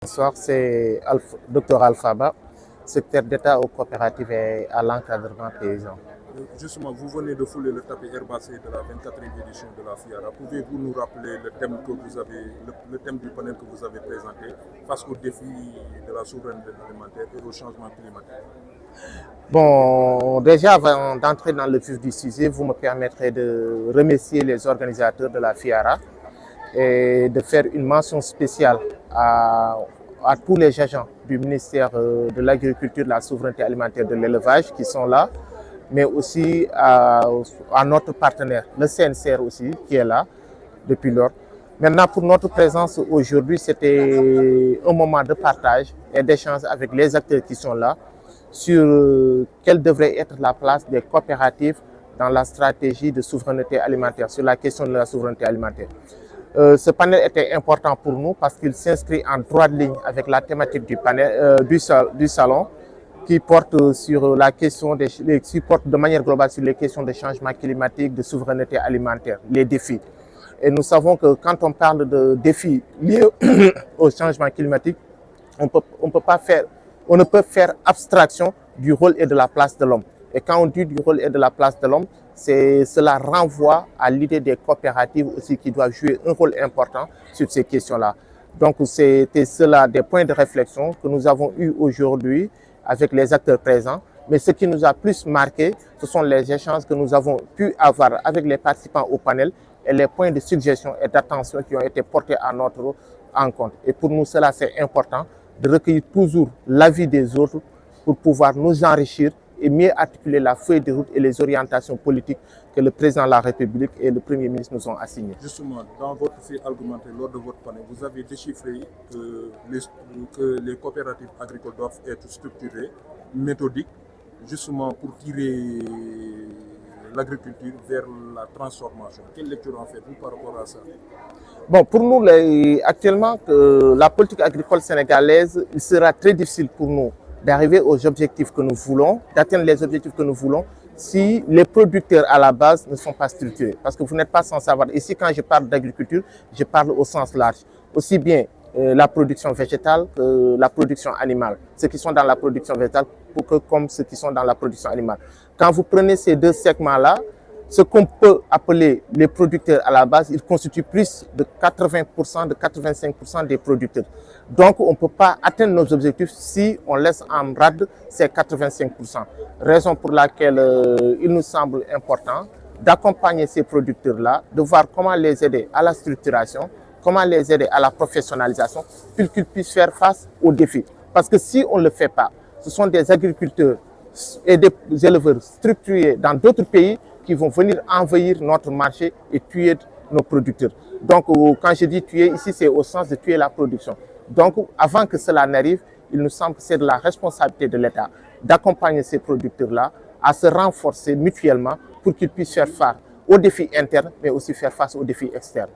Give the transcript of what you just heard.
Bonsoir, c'est Dr Alpha Ba, secrétaire d'État aux coopératives et à l'encadrement paysan. Justement, vous venez de fouler le tapis herbacé de la 24e édition de la FIARA. Pouvez-vous nous rappeler le thème le thème du panel que vous avez présenté face aux défis de la souveraineté alimentaire et au changement climatique? Bon, déjà avant d'entrer dans le vif du sujet, vous me permettrez de remercier les organisateurs de la FIARA et de faire une mention spéciale à tous les agents du ministère de l'Agriculture, de la Souveraineté alimentaire, de l'élevage qui sont là, mais aussi à notre partenaire, le CNCR aussi, qui est là depuis lors. Maintenant, pour notre présence aujourd'hui, c'était un moment de partage et d'échange avec les acteurs qui sont là sur quelle devrait être la place des coopératives dans la stratégie de souveraineté alimentaire, sur la question de la souveraineté alimentaire. Ce panel était important pour nous parce qu'il s'inscrit en droite ligne avec la thématique du panel, du salon, qui porte sur la question qui porte de manière globale sur les questions de changement climatique, de souveraineté alimentaire, les défis. Et nous savons que quand on parle de défis liés au changement climatique, on ne peut faire abstraction du rôle et de la place de l'homme. Et quand on dit du rôle et de la place de l'homme, cela renvoie à l'idée des coopératives aussi qui doivent jouer un rôle important sur ces questions-là. Donc c'était cela des points de réflexion que nous avons eus aujourd'hui avec les acteurs présents. Mais ce qui nous a plus marqué, ce sont les échanges que nous avons pu avoir avec les participants au panel et les points de suggestion et d'attention qui ont été portés à notre encontre. Et pour nous, cela c'est important de recueillir toujours l'avis des autres pour pouvoir nous enrichir et mieux articuler la feuille de route et les orientations politiques que le président de la République et le Premier ministre nous ont assignées. Justement, dans votre fait argumenté lors de votre panel, vous avez déchiffré que les coopératives agricoles doivent être structurées, méthodiques, justement pour tirer l'agriculture vers la transformation. Quelle lecture en faites-vous par rapport à ça? Bon, pour nous, actuellement, la politique agricole sénégalaise, il sera très difficile pour nous d'arriver aux objectifs que nous voulons, d'atteindre les objectifs que nous voulons, si les producteurs à la base ne sont pas structurés. Parce que vous n'êtes pas sans savoir. Ici, quand je parle d'agriculture, je parle au sens large. Aussi bien la production végétale que la production animale. Ceux qui sont dans la production végétale comme ceux qui sont dans la production animale. Quand vous prenez ces deux segments-là, ce qu'on peut appeler les producteurs à la base, ils constituent plus de 80%, de 85% des producteurs. Donc, on ne peut pas atteindre nos objectifs si on laisse en rade ces 85%. Raison pour laquelle il nous semble important d'accompagner ces producteurs-là, de voir comment les aider à la structuration, comment les aider à la professionnalisation, pour qu'ils puissent faire face aux défis. Parce que si on ne le fait pas, ce sont des agriculteurs et des éleveurs structurés dans d'autres pays qui vont venir envahir notre marché et tuer nos producteurs. Donc, quand je dis tuer, ici, c'est au sens de tuer la production. Donc, avant que cela n'arrive, il nous semble que c'est de la responsabilité de l'État d'accompagner ces producteurs-là à se renforcer mutuellement pour qu'ils puissent faire face aux défis internes, mais aussi faire face aux défis externes.